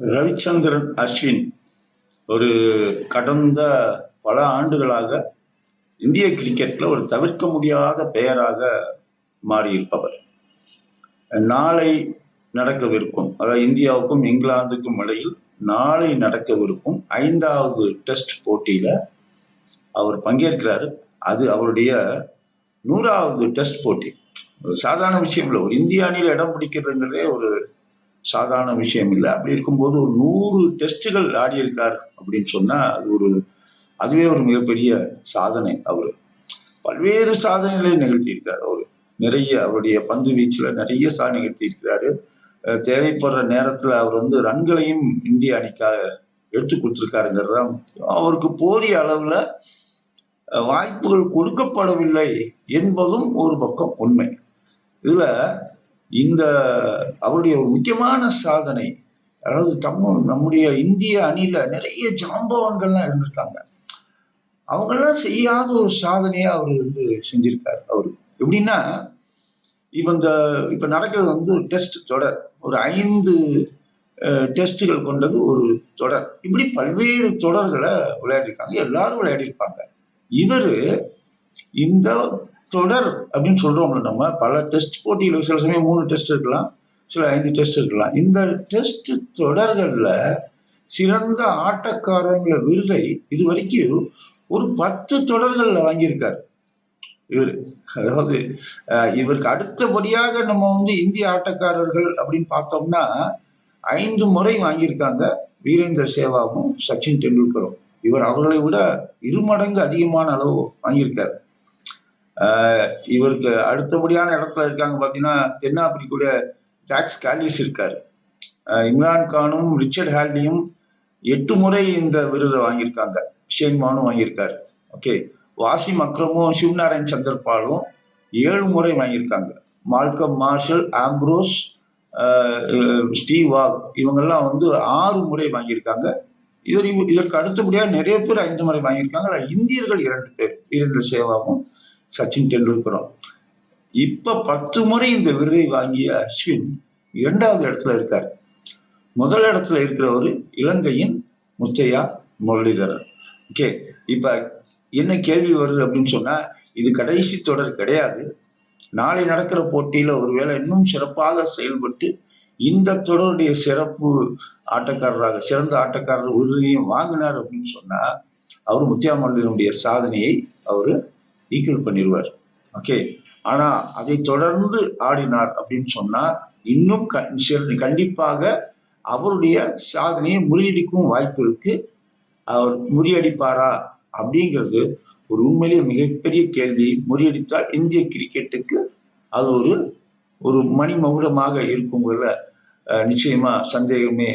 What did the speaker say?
ரவிச்சந்திரன் அஸ்வின் ஒரு கடந்த பல ஆண்டுகளாக இந்திய கிரிக்கெட்ல ஒரு தவிர்க்க முடியாத பெயராக மாறியிருப்பவர். நாளை நடக்கவிருக்கும், அதாவது இந்தியாவுக்கும் இங்கிலாந்துக்கும் இடையில் நாளை நடக்கவிருக்கும் 5வது டெஸ்ட் போட்டியில அவர் பங்கேற்கிறாரு. அது அவருடைய 100வது டெஸ்ட் போட்டி. சாதாரண விஷயம் இல்லை. ஒரு இந்திய அணியில் இடம் பிடிக்கிறதுங்கிறதே ஒரு சாதாரண விஷயம் இல்லை. அப்படி இருக்கும்போது ஒரு 100 டெஸ்ட்டுகள் ஆடி இருக்கார் அப்படின்னு சொன்னா அதுவே ஒரு மிகப்பெரிய சாதனை. அவர் பல்வேறு சாதனைகளை நிகழ்த்தியிருக்காரு. அவர் நிறைய அவருடைய பந்து வீச்சுல நிறைய சாதனை நிகழ்த்தியிருக்கிறாரு. தேவைப்படுற நேரத்துல அவர் ரன்களையும் இந்திய அணிக்காக எடுத்து கொடுத்திருக்காருங்கிறது தான் முக்கியம். அவருக்கு போதிய அளவுல வாய்ப்புகள் கொடுக்கப்படவில்லை என்பதும் ஒரு பக்கம் உண்மை. இதுல இந்த அவருடைய ஒரு முக்கியமான சாதனை, அதாவது நம்முடைய இந்திய அணியில நிறைய ஜாம்பவான்கள்லாம் இருந்திருக்காங்க. அவங்கெல்லாம் செய்யாத ஒரு சாதனையை அவர் செஞ்சிருக்காரு. அவரு எப்படின்னா, இப்ப நடக்கிறது டெஸ்ட் தொடர், ஒரு 5 டெஸ்ட்டுகள் கொண்டது ஒரு தொடர். இப்படி பல்வேறு தொடர்களை விளையாடிருக்காங்க, எல்லாரும் விளையாடிருப்பாங்க. இவரு இந்த தொடர் அப்படின்னு சொல்றோம்ல, நம்ம பல டெஸ்ட் போட்டிகள், சில சமயம் 3 டெஸ்ட் இருக்கலாம், சில 5 டெஸ்ட் இருக்கலாம். இந்த டெஸ்ட் தொடர்கள்ல சிறந்த ஆட்டக்காரங்கள விருதை இது வரைக்கும் ஒரு 10 தொடர்கள்ல வாங்கியிருக்காரு இவரு. அதாவது இவருக்கு அடுத்தபடியாக நம்ம இந்திய ஆட்டக்காரர்கள் அப்படின்னு பார்த்தோம்னா 5 முறை வாங்கியிருக்காங்க வீரேந்திர சேவாவும் சச்சின் டெண்டுல்கரும். இவர் அவர்களை விட 2 மடங்கு அதிகமான அளவு வாங்கியிருக்காரு. இவருக்கு அடுத்தபடியான இடத்துல இருக்காங்க பாத்தீங்கன்னா, தென்னாப்பிரிக்காவுடைய ஜாக்ஸ் காலிஸ் இருக்காரு. இம்ரான் கானும் ரிச்சர்ட் ஹால்டியும் 8 முறை இந்த விருதை வாங்கியிருக்காங்க. ஷேன் வார்னும் வாங்கியிருக்காரு. ஓகே, வாசிம் அக்ரமும் சிவநாராயண் சந்தர்பாலும் 7 முறை வாங்கியிருக்காங்க. Malcolm Marshall, Ambrose, Steve Waugh இவங்கெல்லாம் 6 முறை வாங்கியிருக்காங்க. இதற்கு அடுத்தபடியாக நிறைய பேர் 5 முறை வாங்கியிருக்காங்க. இந்தியர்கள் 2 பேர், வீரேந்திர சேவாவும் சச்சின் டெண்டுல்கரும். இப்ப 10 முறை இந்த விருதை வாங்கிய அஸ்வின் 2வது இடத்துல இருக்காரு. முதல் இடத்துல இருக்கிறவர் இலங்கையின் முத்தையா முரளிதரன். ஓகே, இப்ப என்ன கேள்வி வருது அப்படின்னு சொன்னா, இது கடைசி தொடர் கிடையாது. நாளை நடக்கிற போட்டியில ஒருவேளை இன்னும் சிறப்பாக செயல்பட்டு இந்த தொடருடைய சிறப்பு ஆட்டக்காரராக, சிறந்த ஆட்டக்காரர் விருதையும் வாங்கினார் அப்படின்னு சொன்னா, அவர் முத்தையா முரளிதரனுடைய சாதனையை அவரு ஈக்குவல் பண்ணிடுவார். ஓகே, ஆனா அதை தொடர்ந்து ஆடினார் அப்படின்னு சொன்னா இன்னும் கண்டிப்பாக அவருடைய சாதனையை முறியடிக்கும் வாய்ப்பு இருக்கு. அவர் முறியடிப்பாரா அப்படிங்கிறது ஒரு உண்மையிலேயே மிகப்பெரிய கேள்வி. முறியடித்தால் இந்திய கிரிக்கெட்டுக்கு அது ஒரு மணிமகுடமாக இருக்குங்கிறத நிச்சயமா சந்தேகமே